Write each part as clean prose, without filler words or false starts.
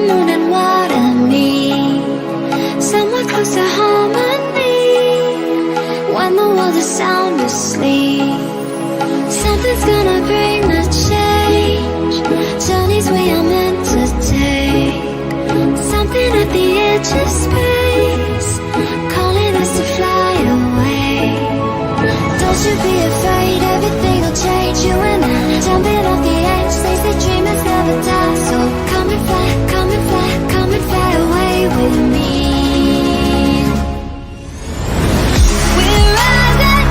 moon and what I need. Somewhere close to harmony. When the world is sound asleep, something's gonna bring the change. Journeys we are meant to take. Something at the edge of space, calling us to fly away. Don't you be afraid, everything will change. You and I, jumping off the edge. They say dreamers never die. So come and fly, come and fly, come and fly away with me. We're rising,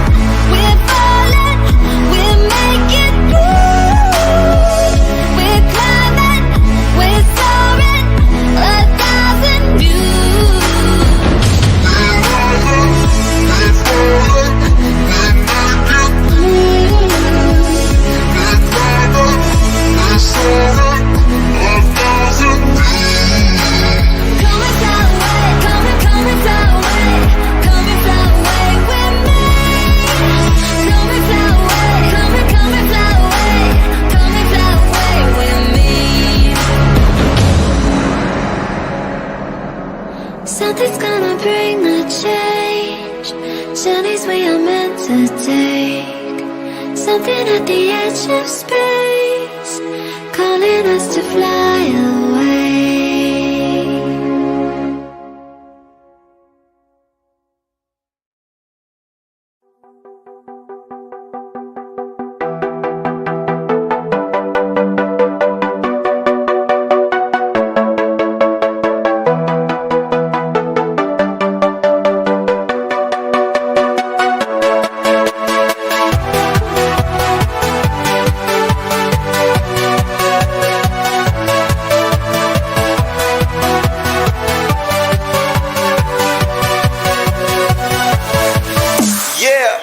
we're falling, we're making moves. We're climbing, we're soaring, 1,000 views. We're rising, we're falling, we're making moves. We're climbing, we're soaring, 1,000 views. Come and fly away, come and fly away, come and fly away with me. Come and fly away, come and fly away, come and fly away with me. Something's gonna bring the change. Journeys we are meant to take. Something at the edge of space, calling us to fly away. Yeah.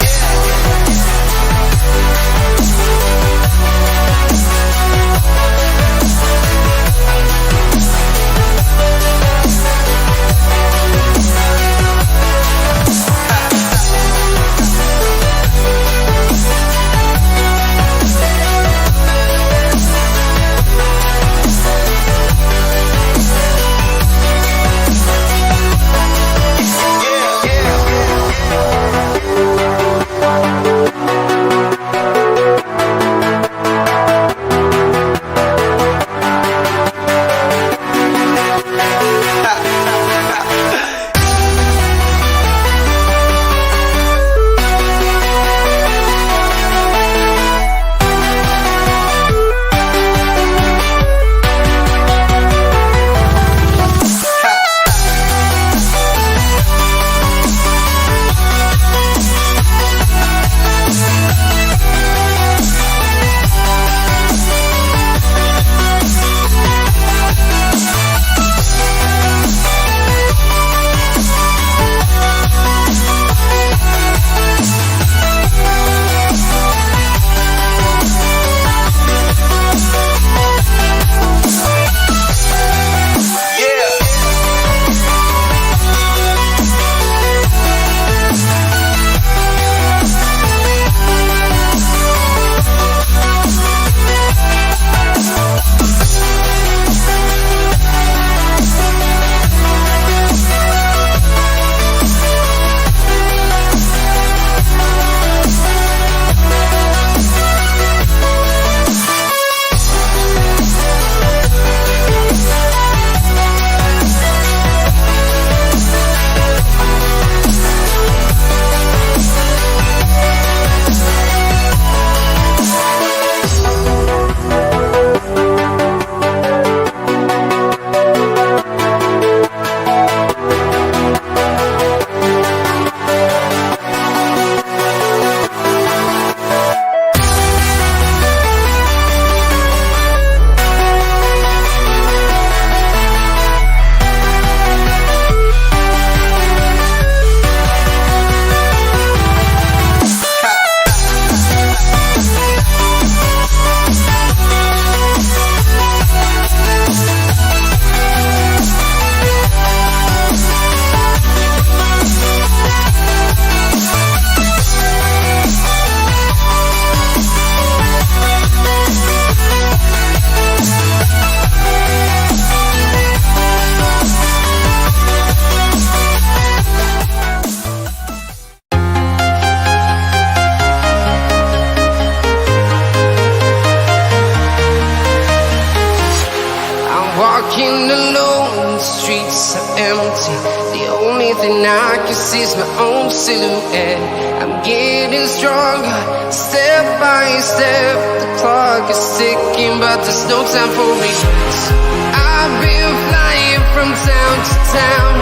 walking alone, the streets are empty. The only thing I can see is my own silhouette. I'm getting stronger, step by step. The clock is ticking, but there's no time for regrets. I've been flying from town to town,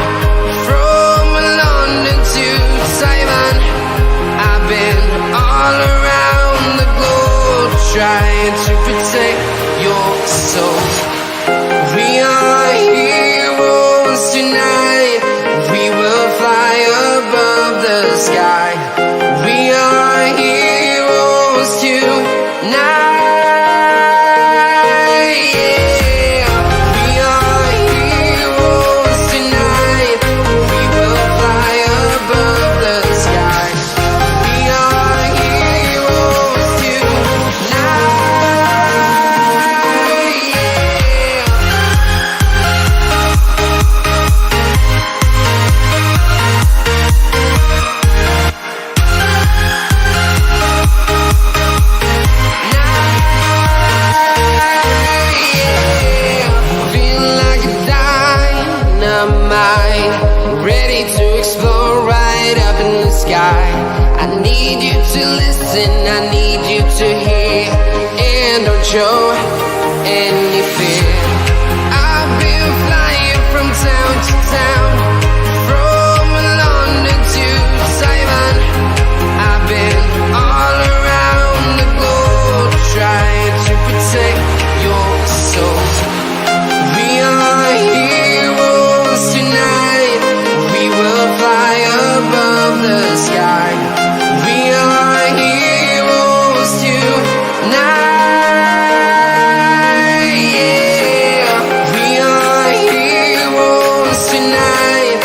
from London to Taiwan. I've been all around the globe, trying to protect your soul. We are heroes tonight. We will fly above the sky. We are heroes tonight. Yeah. We are heroes tonight. We will fly above the sky. We are heroes tonight. Ready to explore right up in the sky. I need you to listen, I need you to hear, and don't show any fear. I've been flying from town to town, from London to Taiwan. I've been all around the globe, trying to protect your soul. We are heroes tonight. We will fly above the sky. We are heroes tonight. Yeah. We are heroes tonight.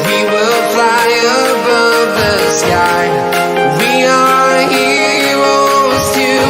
We will fly above the sky. We are heroes tonight.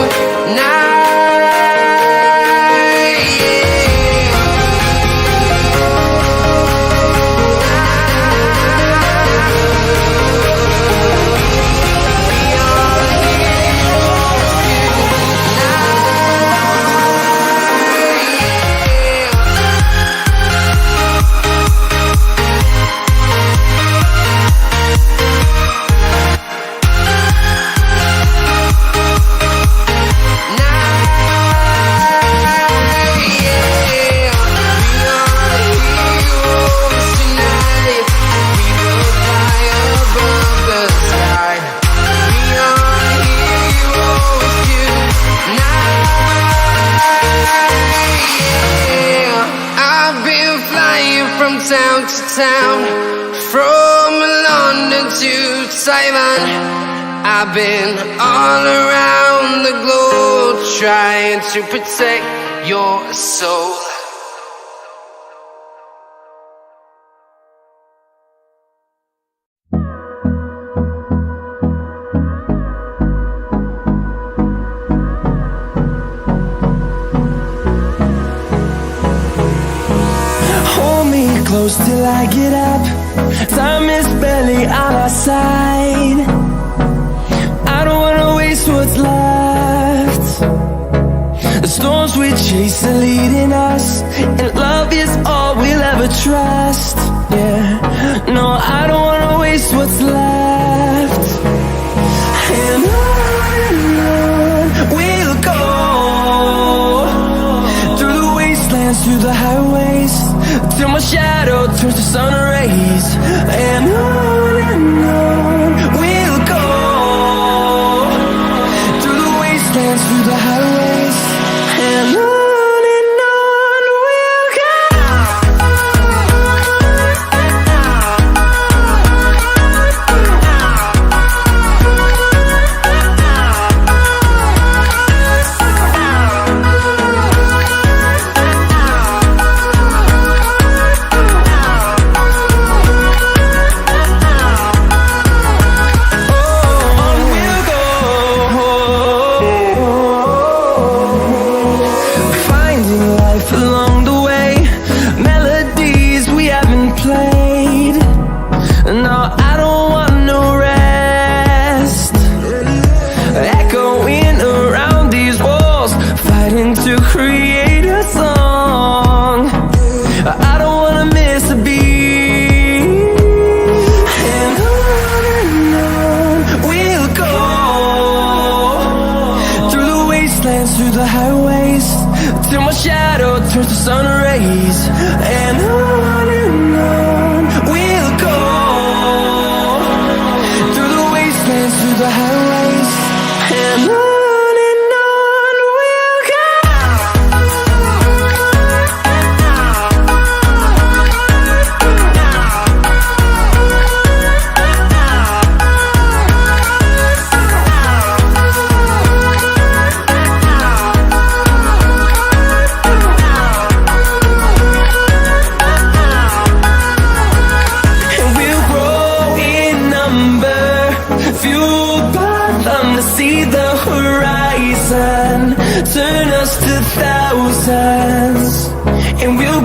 From town to town, from London to Taiwan. I've been all around the globe, trying to protect your soul. Close till I get up. Time is barely on our side. I don't wanna waste what's left. The storms we chase are leading us, and love is all we'll ever trust. Yeah, no, I don't wanna waste what's left. And on we'll go, through the wastelands, through the highways, till my shadow turns to sun rays. And on we'll go, through the wastelands, through the highways, and on we'll go. through the highways, till my shadow turns to sun rays. And on we'll go, through the wastelands, through the highways. And on we'll go. Fueled by them to see the horizon, turn us to thousands, and we'll